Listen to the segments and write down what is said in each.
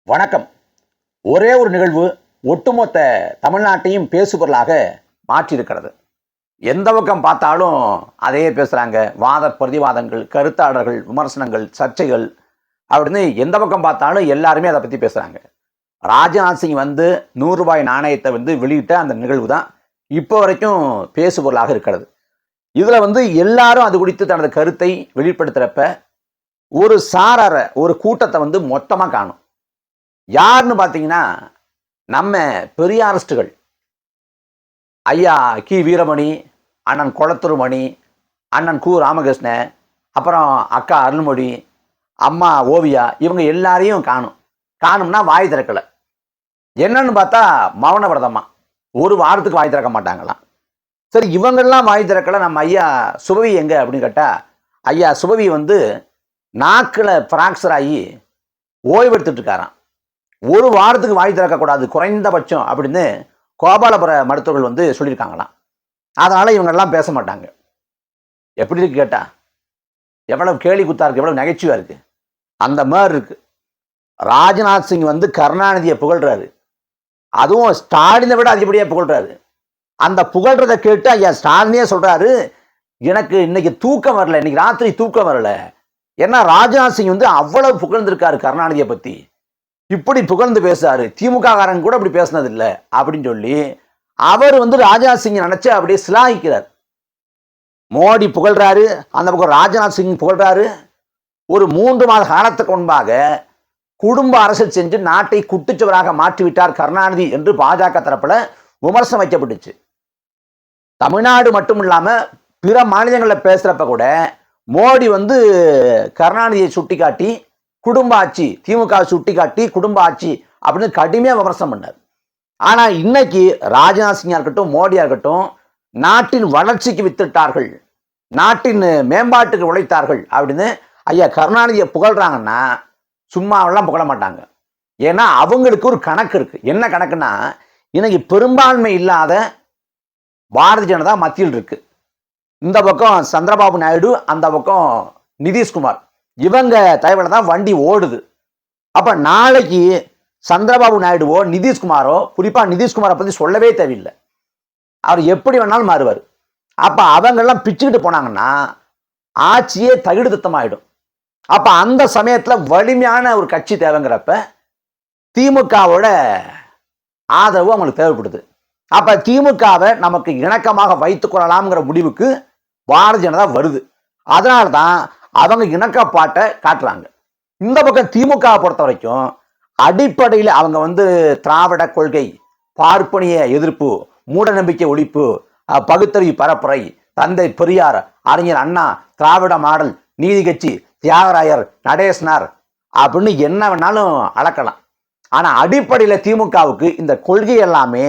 வணக்கம். ஒரே ஒரு நிகழ்வு ஒட்டுமொத்த தமிழ்நாட்டையும் பேசுபொருளாக மாற்றியிருக்கிறது. எந்த பக்கம் பார்த்தாலும் அதையே பேசுகிறாங்க. வாத பிரதிவாதங்கள், கருத்தாளர்கள், விமர்சனங்கள், சர்ச்சைகள் அப்படின்னு எந்த பக்கம் பார்த்தாலும் எல்லாருமே அதை பற்றி பேசுகிறாங்க. ராஜ்நாத் சிங் ₹100 நாணயத்தை வெளியிட்ட அந்த நிகழ்வு தான் இப்போ வரைக்கும் பேசுபொருளாக இருக்கிறது. இதில் எல்லாரும் அது குறித்து தனது கருத்தை வெளிப்படுத்துகிறப்ப ஒரு சாரார ஒரு கூட்டத்தை மொத்தமாக காணும். யாருன்னு பார்த்தீங்கன்னா, நம்ம பெரியாரிஸ்டுகள் ஐயா கி வீரமணி, அண்ணன் கொளத்தூர் மணி, அண்ணன் கு ராமகிருஷ்ணன், அப்புறம் அக்கா அருள்மொழி, அம்மா ஓவியா, இவங்க எல்லாரையும் காணும்னா வாய் திறக்கலை. என்னன்னு பார்த்தா மௌன விரதமா, ஒரு வாரத்துக்கு வாய் திறக்க மாட்டாங்களாம். சரி, இவங்கெல்லாம் வாய் திறக்கலை, நம்ம ஐயா சுபவி எங்க அப்படின்னு கேட்டால், ஐயா சுபவி நாக்கில் ஃப்ராக்சர் ஆகி ஓய்வு எடுத்துட்டு இருக்காராம். ஒரு வாரத்துக்கு வாய் திறக்கக்கூடாது குறைந்தபட்சம் அப்படின்னு கோபாலபுர மருத்துவர்கள் சொல்லியிருக்காங்களாம். அதனால இவங்கெல்லாம் பேச மாட்டாங்க. எப்படி இருக்கு கேட்டா, எவ்வளவு கேலி குத்தா இருக்கு, எவ்வளவு நகைச்சுவா இருக்கு. அந்த மாதிரி இருக்கு. ராஜ்நாத் சிங் கருணாநிதியை புகழ்றாரு, அதுவும் ஸ்டாலினை விட அதிகப்படியாக புகழ்றாரு. அந்த புகழ்றதை கேட்டு ஐயா ஸ்டாலினே சொல்றாரு, எனக்கு இன்னைக்கு தூக்கம் வரல, இன்னைக்கு ராத்திரி தூக்கம் வரல. ஏன்னா ராஜ்நாத் சிங் அவ்வளவு புகழ்ந்திருக்காரு கருணாநிதியை பத்தி, இப்படி புகழ்ந்து பேசுறாரு, திமுக காரன் கூட இப்படி பேசினது இல்லை அப்படின்னு சொல்லி அவர் ராஜ்நாத் சிங் நினைச்சு அப்படியே சிலாகிக்கிறார். மோடி புகழ்றாரு, அந்த பக்கம் ராஜ்நாத் சிங் புகழ்றாரு. ஒரு 3 மாத காலத்துக்கு முன்பாக குடும்ப அரசியல் செஞ்சு நாட்டை குட்டுச்சுவராக மாற்றிவிட்டார் கருணாநிதி என்று பாஜக தரப்புல விமர்சனம் வைக்கப்பட்டுச்சு. தமிழ்நாடு மட்டும் இல்லாம பிற மாநிலங்களில் பேசுறப்ப கூட மோடி கருணாநிதியை சுட்டி காட்டி குடும்ப ஆட்சி, திமுக சுட்டி காட்டி குடும்ப ஆட்சி அப்படின்னு கடுமையாக விமர்சனம் பண்ணார். ஆனால் இன்னைக்கு ராஜ்நாத் சிங்கா இருக்கட்டும், மோடியா இருக்கட்டும், நாட்டின் வளர்ச்சிக்கு வித்துட்டார்கள், நாட்டின் மேம்பாட்டுக்கு உழைத்தார்கள் அப்படின்னு ஐயா கருணாநிதியை புகழ்றாங்கன்னா சும்மாவெல்லாம் புகழ மாட்டாங்க. ஏன்னா அவங்களுக்கு ஒரு கணக்கு இருக்கு. என்ன கணக்குன்னா, இன்னைக்கு பெரும்பான்மை இல்லாத பாரதிய ஜனதா மத்தியில் இருக்கு. இந்த பக்கம் சந்திரபாபு நாயுடு, அந்த பக்கம் நிதிஷ்குமார், இவங்க தயவுல தான் வண்டி ஓடுது. அப்ப நாளைக்கு சந்திரபாபு நாயுடுவோ நிதிஷ்குமாரோ, குறிப்பா நிதிஷ்குமாரை பத்தி சொல்லவே தேவையில்லை, அவர் எப்படி வேணாலும் மாறுவார். அப்ப அவங்கெல்லாம் பிச்சுக்கிட்டு போனாங்கன்னா ஆட்சியே தகிடு திட்டமாயிடும். அப்ப அந்த சமயத்துல வலிமையான ஒரு கட்சி தேவைங்கிறப்ப திமுகவோட ஆதரவு அவங்களுக்கு தேவைப்படுது. அப்ப திமுகவை நமக்கு இணக்கமாக வைத்துக் கொள்ளலாம்ங்கிற முடிவுக்கு பாரதிய ஜனதா வருது. அதனால்தான் அவங்க இணக்கப்பாட்டை காட்டுறாங்க. இந்த பக்கம் திமுக பொறுத்த வரைக்கும் அடிப்படையில் அவங்க திராவிட கொள்கை, பார்ப்பனிய எதிர்ப்பு, மூட நம்பிக்கை ஒழிப்பு, பகுத்தறிவு பரப்புரை, தந்தை பெரியார், அறிஞர் அண்ணா, திராவிட மாடல், நீதி கட்சி, தியாகராயர், நடேசனார் அப்படின்னு என்ன வேணாலும் அளக்கலாம். ஆனா அடிப்படையில் திமுகவுக்கு இந்த கொள்கை எல்லாமே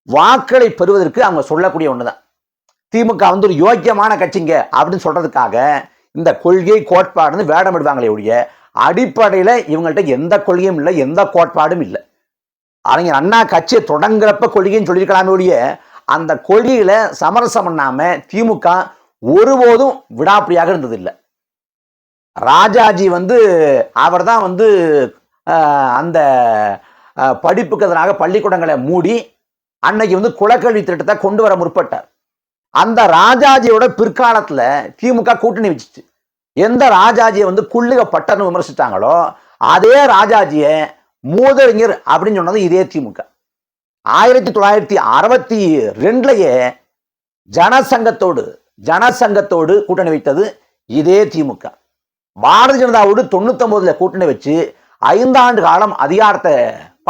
வாக்களை பெறுவதற்கு அவங்க சொல்லக்கூடிய ஒண்ணுதான். திமுக ஒரு யோக்கியமான கட்சிங்க அப்படின்னு சொல்றதுக்காக இந்த கொள்கை கோட்பாடுன்னு வேடமிடுவாங்களே ஒழிய அடிப்படையில் இவங்கள்ட்ட எந்த கொள்கையும் இல்லை, எந்த கோட்பாடும் இல்லை. அறிஞர் அண்ணா கட்சியை தொடங்குறப்ப கொள்கைன்னு சொல்லியிருக்கலாமே ஒழிய அந்த கொள்கையில சமரசம் பண்ணாம திமுக ஒருபோதும் விடாப்பிடியாக இருந்தது இல்லை. ராஜாஜி அவர் தான் அந்த படிப்புக்கு எதிராக பள்ளிக்கூடங்களை மூடி அன்னைக்கு குலக்கல்வி திட்டத்தை கொண்டு வர முற்பட்டார். அந்த ராஜாஜியோட பிற்காலத்துல திமுக கூட்டணி வச்சுச்சு. எந்த ராஜாஜியை குள்ளுக பட்டன்னு விமர்சித்தாங்களோ அதே ராஜாஜியை மூதறிஞர் அப்படின்னு சொன்னது இதே திமுக. 1962லயே ஜனசங்கத்தோடு கூட்டணி வைத்தது இதே திமுக. பாரதிய ஜனதாவோடு 99ல கூட்டணி வச்சு 5 ஆண்டு காலம் அதிகாரத்தை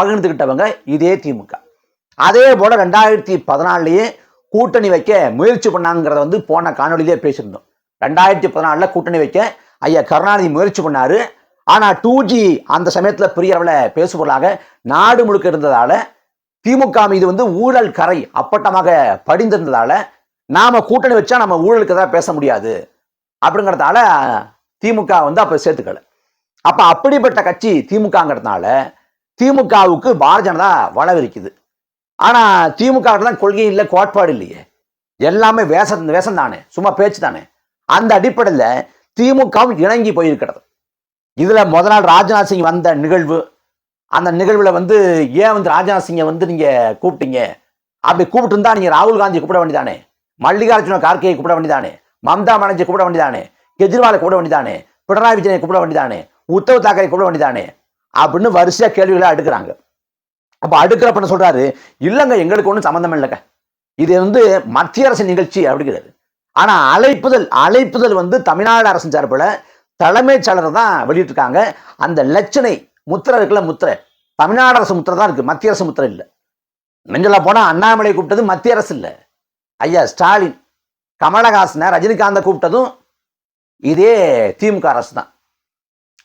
பகிர்ந்துகிட்டவங்க இதே திமுக. அதே போல 2014லயே கூட்டணி வைக்க முயற்சி பண்ணாங்கிறத போன காணொலியிலே பேசியிருந்தோம். 2014 கூட்டணி வைக்க ஐயா கருணாநிதி முயற்சி பண்ணாரு. ஆனா 2G அந்த சமயத்துல பெரிய அளவுல பேசுபொருளாக நாடு முழுக்க இருந்ததால, திமுக மீது ஊழல் கரை அப்பட்டமாக படிந்திருந்ததால, நாம கூட்டணி வச்சா நம்ம ஊழலுக்கு தான் பேச முடியாது அப்படிங்கிறதால திமுக அப்ப சேர்த்துக்கல. அப்ப அப்படிப்பட்ட கட்சி திமுகங்கிறதுனால திமுகவுக்கு பாரதிய ஜனதா வளவிருக்குது. ஆனா திமுக தான் கொள்கை இல்லை, கோட்பாடு இல்லையே, எல்லாமே வேஷம் தானே, சும்மா பேச்சு தானே. அந்த அடிப்படையில் திமுகவும் இணங்கி போயிருக்கிறது. இதுல முதல் நாள் ராஜ்நாத் சிங் வந்த நிகழ்வு, அந்த நிகழ்வில் வந்து ஏன் வந்து ராஜ்நாத் சிங்கை வந்து நீங்கள் கூப்பிட்டீங்க? அப்படி கூப்பிட்டு இருந்தா நீங்கள் ராகுல் காந்தி கூப்பிட வேண்டியதானே, மல்லிகார்ஜுன கார்கேயை கூப்பிட வேண்டியதானே, மம்தா பானர்ஜி கூப்பிட வேண்டியதானே, கெஜ்ரிவாலை கூப்பிட வேண்டியதானே, பினராயி விஜயனை கூப்பிட வேண்டியதானே, உத்தவ் தாக்கரே கூப்பிட வேண்டியதானே அப்படின்னு வரிசையாக கேள்விகளை அடுக்கிறாங்க. அப்போ அடுக்கிறப்ப சொல்றாரு, இல்லைங்க எங்களுக்கு ஒன்றும் சம்மந்தம் இல்லைங்க, இது வந்து மத்திய அரசு நிகழ்ச்சி அப்படிங்கிறாரு. ஆனா அழைப்புதல் வந்து தமிழ்நாடு அரசு சார்பில் தலைமைச் செயலர் தான் வெளியிட்டிருக்காங்க. அந்த லட்சணை முத்திரை இருக்குல்ல, முத்திரை தமிழ்நாடு அரசு முத்திரை தான் இருக்கு, மத்திய அரசு முத்திரை இல்லை. நெஞ்சலா போனா அண்ணாமலை கூப்பிட்டது மத்திய அரசு இல்லை, ஐயா ஸ்டாலின். கமலஹாசனை ரஜினிகாந்த கூப்பிட்டதும் இதே திமுக அரசு தான்.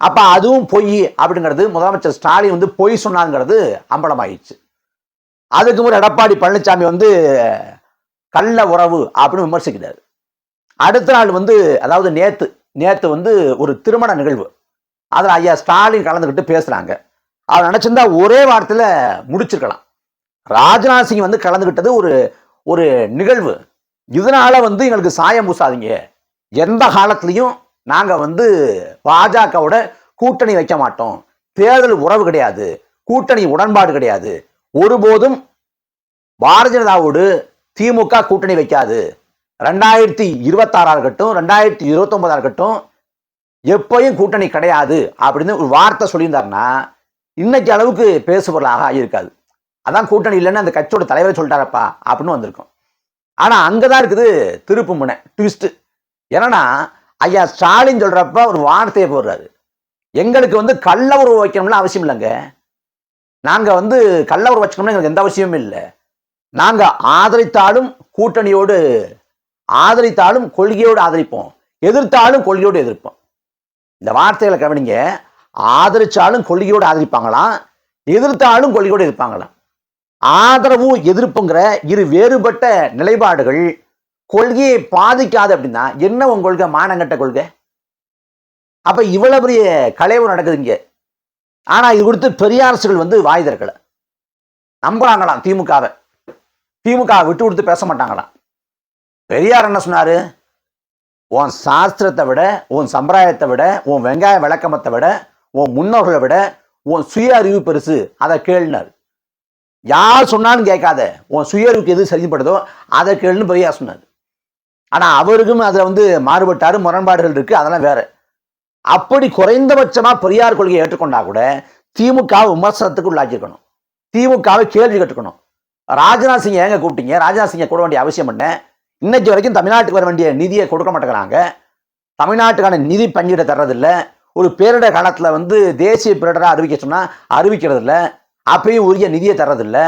அப்ப அதுவும் பொய் அப்படிங்கிறது முதலமைச்சர் ஸ்டாலின் வந்து பொய் சொன்னாங்கிறது அம்பலமாயிடுச்சு. அதுக்கு முறை எடப்பாடி பழனிசாமி வந்து கள்ள உறவு அப்படின்னு விமர்சிக்கிறாரு. அடுத்த நாள் வந்து அதாவது நேத்து வந்து ஒரு திருமண நிகழ்வு, அதில் ஐயா ஸ்டாலின் கலந்துக்கிட்டு பேசுறாங்க. அவர் நினைச்சிருந்தா ஒரே வாரத்தில் முடிச்சிருக்கலாம். ராஜ்நாத் சிங் வந்து கலந்துக்கிட்டது ஒரு நிகழ்வு. இதனால வந்து எங்களுக்கு சாயம் பூசாதீங்க, எந்த காலத்திலையும் நாங்க வந்து பாஜகவோட கூட்டணி வைக்க மாட்டோம், தேர்தல் உறவு கிடையாது, கூட்டணி உடன்பாடு கிடையாது, ஒருபோதும் பாரதிய ஜனதாவோடு திமுக கூட்டணி வைக்காது, 2026 இருக்கட்டும் 2029 இருக்கட்டும் எப்பயும் கூட்டணி கிடையாது அப்படின்னு ஒரு வார்த்தை சொல்லியிருந்தாருன்னா இன்னைக்கு அளவுக்கு பேசுபொருளாக ஆகியிருக்காது. அதான் கூட்டணி இல்லைன்னு அந்த கட்சியோட தலைவர் சொல்லிட்டாரப்பா அப்படின்னு வந்திருக்கும். ஆனா அங்கதான் இருக்குது திருப்பு முனை, ட்விஸ்ட். என்னன்னா ஐயா ஸ்டாலின் சொல்றப்ப ஒரு வார்த்தையை போடுறாரு, எங்களுக்கு வந்து கள்ள உறவு வைக்கணும்னு அவசியம் இல்லைங்க, நாங்க வந்து கள்ள உறவு வச்சுக்கணும்னு எங்களுக்கு எந்த அவசியமும் இல்லை, நாங்க ஆதரித்தாலும் கூட்டணியோடு ஆதரித்தாலும் கொள்கையோடு ஆதரிப்போம், எதிர்த்தாலும் கொள்கையோடு எதிர்ப்போம். இந்த வார்த்தைகளை கவனிங்க, ஆதரிச்சாலும் கொள்கையோடு ஆதரிப்பாங்களாம், எதிர்த்தாலும் கொள்கையோடு எதிர்ப்பாங்களாம். ஆதரவு எதிர்ப்புங்கிற இரு வேறுபட்ட நிலைப்பாடுகள் கொள்கையை பாதிக்காது அப்படின்னா என்ன உங்க கொள்கை? மானங்கட்ட கொள்கை. அப்ப இவ்வளவு பெரிய கலைவு நடக்குதுங்க. ஆனா இது கொடுத்து பெரியாரசுகள் வந்து வாய் திறக்கல, நம்புறாங்களாம் திமுகவை விட்டு கொடுத்து பேச மாட்டாங்களாம். பெரியார் என்ன சொன்னாரு? உன் சாஸ்திரத்தை விட, உன் சம்பிரதாயத்தை விட, உன் வெங்காய விளக்கமத்தை விட, உன் முன்னோர்களை விட உன் சுய அறிவு பெருசு, அதை கேளுனார். யார் சொன்னாலும் கேட்காத, உன் சுய அறிவுக்கு எது சரிப்படுதோ அதை கேளுன்னு பெரியார் சொன்னார். ஆனா அவருக்கும் அதுல வந்து மாறுபட்டாரு, முரண்பாடுகள் இருக்கு, அதெல்லாம் வேற. அப்படி குறைந்தபட்சமா பெரியார் கொள்கையை ஏற்றுக்கொண்டா கூட திமுக விமர்சனத்துக்கு உள்ளாக்கிஇருக்கணும், திமுகவை கேள்வி கேட்டுக்கணும். ராஜ்நாத் சிங் ஏங்க கூப்பிட்டீங்க? ராஜ்நாத் சிங்கை கூட வேண்டிய அவசியம் என்ன? இன்னைக்கு வரைக்கும் தமிழ்நாட்டுக்கு வர வேண்டிய நிதியை கொடுக்க மாட்டேங்கிறாங்க, தமிழ்நாட்டுக்கான நிதி பங்கீட தர்றதில்லை, ஒரு பேரிடர் காலத்துல வந்து தேசிய பேரிடரா அறிவிக்க சொன்னா அறிவிக்கிறது இல்லை, அப்பயும் உரிய நிதியை தர்றதில்லை,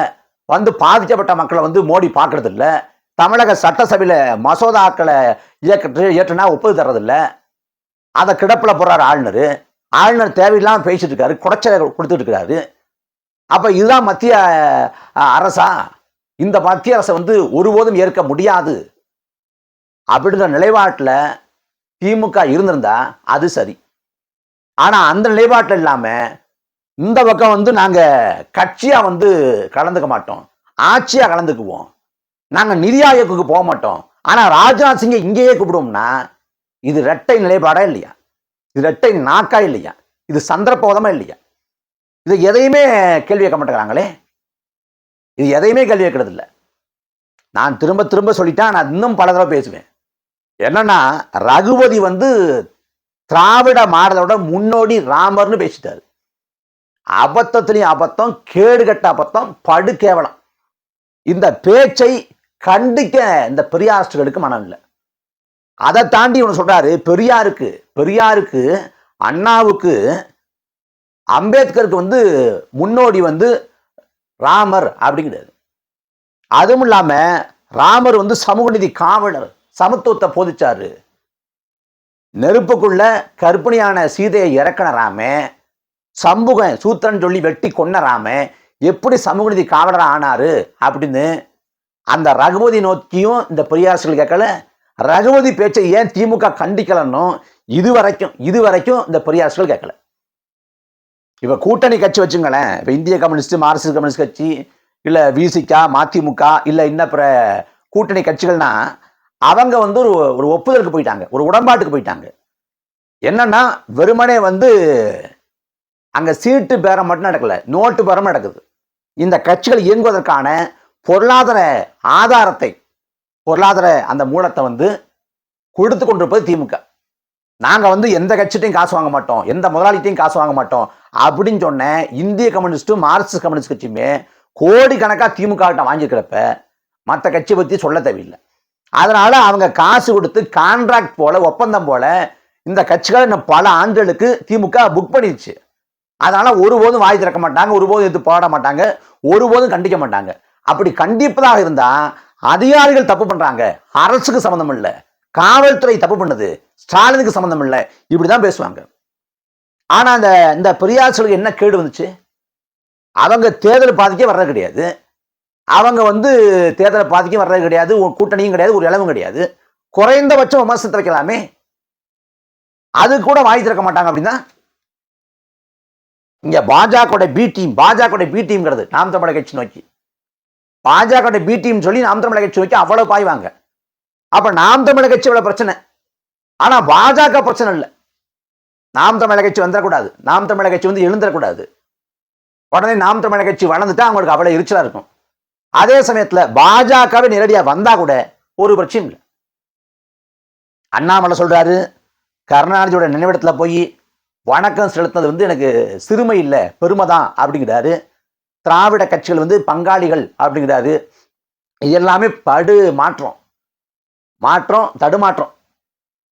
வந்து பாதிக்கப்பட்ட மக்களை வந்து மோடி பார்க்கறது இல்லை, தமிழக சட்டசபையில மசோதாக்களை ஏற்றுனா ஒப்புது தர்றதில்லை, அதை கிடப்பில் போடுறாரு ஆளுநர் தேவையில்லாமல் பேசிட்டு இருக்காரு, குடைச்சலை கொடுத்துட்டு இருக்காரு. அப்ப இதுதான் மத்திய அரசா? இந்த மத்திய அரசை வந்து ஒருபோதும் ஏற்க முடியாது அப்படின்ற நிலைப்பாட்டில் திமுக இருந்திருந்தா அது சரி. ஆனா அந்த நிலைப்பாட்டில் இல்லாம இந்த பக்கம் வந்து நாங்க கட்சியா வந்து கலந்துக்க மாட்டோம், ஆட்சியா கலந்துக்குவோம், நாங்க நிதி ஆயோக்கு போக மாட்டோம், ஆனா ராஜ்நாத் சிங்கை இங்கேயே கூப்பிடுவோம்னா இது இரட்டை நிலைப்பாடா இல்லையா? இது இரட்டை நாக்கா இல்லையா? இது சந்தர்ப்போதமா இல்லையா? இது எதையுமே கேள்வி கேட்க மாட்டேங்கிறாங்களே, இது எதையுமே கேள்வி கேட்கறது இல்லை. நான் திரும்ப திரும்ப சொல்லிட்டேன், நான் இன்னும் பல தடவை பேசுவேன். என்னன்னா ரகுபதி வந்து திராவிட மாடலோட முன்னோடி ராமர்னு பேசிட்டாரு. அபத்தத்திலையும் அபத்தம், கேடுகட்ட அபத்தம், படு கேவலம். இந்த பேச்சை கண்டிக்க இந்த பெரியாரிஸ்டுகளுக்கு மனம் இல்லை. அதை தாண்டி இவனு சொல்றாரு, பெரியாருக்கு அண்ணாவுக்கு அம்பேத்கருக்கு வந்து முன்னோடி வந்து ராமர் அப்படிங்கிறாரு. அதுவும் இல்லாம ராமர் வந்து சமூக நீதி காவலர், சமத்துவத்தை போதிச்சாரு. நெருப்புக்குள்ள கர்ப்பிணியான சீதையை இறக்கின ராம, சம்புகன் சூத்திரன் சொல்லி வெட்டி கொன்ன ராம எப்படி சமூக நீதி காவலர் ஆனாரு அப்படின்னு அந்த ரகுபதி நோக்கியும் இந்த பெரியாரிஸ்டுகள் கேட்கல. ரகுபதி பேச்சை ஏன் திமுக கண்டிக்கலன்னு இதுவரைக்கும் இந்த பெரியாரிஸ்டுகள் கேட்கல. இப்ப கூட்டணி கட்சி வச்சுங்களேன், இப்ப இந்திய கம்யூனிஸ்ட், மார்க்சிஸ்ட் கம்யூனிஸ்ட் கட்சி, இல்ல விசிகா, மதிமுக, இல்ல இன்னும் கூட்டணி கட்சிகள்னா அவங்க வந்து ஒரு ஒப்புதலுக்கு போயிட்டாங்க, ஒரு உடன்பாட்டுக்கு போயிட்டாங்க. என்னன்னா வெறுமனே வந்து அங்க சீட்டு பேரம் மட்டும் நடக்கல, நோட்டு பேரம் நடக்குது. இந்த கட்சிகள் இயங்குவதற்கான பொருளாதார ஆதாரத்தை, பொருளாதார அந்த மூலத்தை வந்து கொடுத்து கொண்டிருப்பது திமுக. நாங்க எந்த கட்சிட்டையும் காசு வாங்க மாட்டோம், எந்த முதலாளிட்டையும் காசு வாங்க மாட்டோம் அப்படின்னு சொன்ன இந்திய கம்யூனிஸ்டும் மார்க்சிஸ்ட் கம்யூனிஸ்ட் கட்சியுமே கோடிக்கணக்காக திமுக கிட்ட வாங்கியிருக்கிறப்ப மற்ற கட்சியை பற்றி சொல்ல தேவையில்லை. அதனால அவங்க காசு கொடுத்து கான்ட்ராக்ட் போல, ஒப்பந்தம் போல இந்த கட்சிகள் இன்னும் பல ஆண்டுகளுக்கு திமுக புக் பண்ணிடுச்சு. அதனால ஒருபோதும் வாய் திறக்க மாட்டாங்க, ஒருபோதும் எதிர்த்து போராட மாட்டாங்க, ஒருபோதும் கண்டிக்க மாட்டாங்க. அப்படி கண்டிப்பதாக இருந்தா அதிகாரிகள் தப்பு பண்றாங்க, அரசுக்கு சம்பந்தம் இல்லை, காவல்துறை தப்பு பண்ணுது, ஸ்டாலினுக்கு சம்பந்தம் இல்லை, இப்படிதான் பேசுவாங்க. ஆனா இந்த பெரியார்களுக்கு என்ன கேடு வந்துச்சு? அவங்க தேர்தல் பாதிக்க வர்றது கிடையாது, அவங்க தேர்தலை பாதிக்க வர்றது கிடையாது, கூட்டணியும் கிடையாது, ஒரு இளவும் கிடையாது. குறைந்தபட்சம் விமர்சனத்தை வைக்கலாமே, அது கூட வாய் திறக்க மாட்டாங்க. அப்படின்னா இங்க பாஜக பி டீம்ங்கிறது நாம் தமிழர் கட்சி நோக்கி, பாஜக பி டீம் சொல்லி நாம் தமிழர் கட்சி நோக்கி அவ்வளவு பாய்வாங்க. அப்ப நாம் தமிழர் கட்சி இவ்வளவு பிரச்சனை, ஆனா பாஜக பிரச்சனை இல்லை. நாம் தமிழர் கட்சி வந்துடக்கூடாது, நாம் தமிழர் கட்சி எழுந்துடக்கூடாது. உடனே நாம் தமிழர் கட்சி வளர்ந்துட்டா அவங்களுக்கு அவ்வளவு எரிச்சலா இருக்கும். அதே சமயத்துல பாஜகவே நேரடியா வந்தா கூட ஒரு பிரச்சனை இல்லை. அண்ணாமலை சொல்றாரு, கருணாநிதியோட நினைவிடத்துல போய் வணக்கம் செலுத்தினது எனக்கு சிறுமை இல்லை, பெருமை தான் அப்படிங்கிறாரு. திராவிட கட்சிகள் பங்காளிகள் அப்படிங்கிறாரு. இது எல்லாமே படு மாற்றம் தடுமாற்றம்.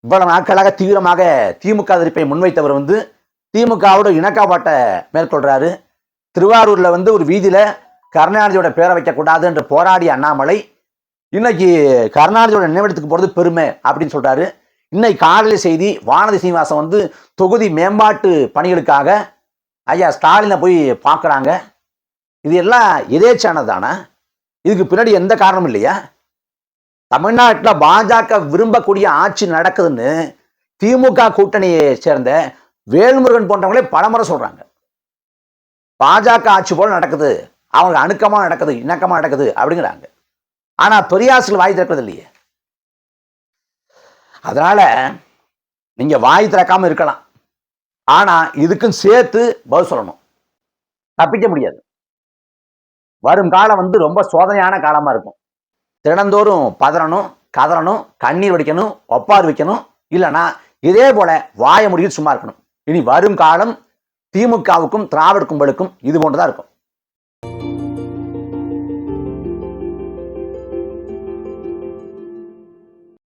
இவ்வளவு நாட்களாக தீவிரமாக திமுக எதிர்ப்பை முன்வைத்தவர் திமுகவோட இணக்கப்பாட்டை மேற்கொள்றாரு. திருவாரூர்ல ஒரு வீதியில கருணாநிதியோட பேரை வைக்கக்கூடாது என்று போராடிய அண்ணாமலை இன்னைக்கு கருணாநிதியோட நினைவிடத்துக்கு போறது பெருமை அப்படின்னு சொல்றாரு. இன்னைக்கு காலையில் செய்தி, வானதி சீனிவாசன் தொகுதி மேம்பாட்டு பணிகளுக்காக ஐயா ஸ்டாலினை போய் பார்க்குறாங்க. இது எல்லாம் எதேச்சானது தானே? இதுக்கு பின்னாடி எந்த காரணமும் இல்லையா? தமிழ்நாட்டில் பாஜக விரும்பக்கூடிய ஆட்சி நடக்குதுன்னு திமுக கூட்டணியை சேர்ந்த வேல்முருகன் போன்றவங்களே பலமுறை சொல்றாங்க. பாஜக ஆட்சி போல நடக்குது, அவங்களுக்கு அணுக்கமா நடக்குது, இணக்கமா நடக்குது அப்படிங்கிறாங்க. ஆனா பெரியார்கள் வாய் திறக்கிறது இல்லையே. அதனால நீங்க வாய் திறக்காம இருக்கலாம், ஆனா இதுக்கும் சேர்த்து பதில் சொல்லணும், தப்பிக்க முடியாது. வரும் காலம் ரொம்ப சோதனையான காலமா இருக்கும். தினந்தோறும் பதறணும், கதறணும், கண்ணீர் வடிக்கணும், ஒப்பார் வைக்கணும், இல்லைன்னா இதே போல வாய முடியும் சும்மா இருக்கணும். இனி வரும் காலம் திமுகவுக்கும் திராவிட கும்பலுக்கும் இது போன்றுதான் இருக்கும்.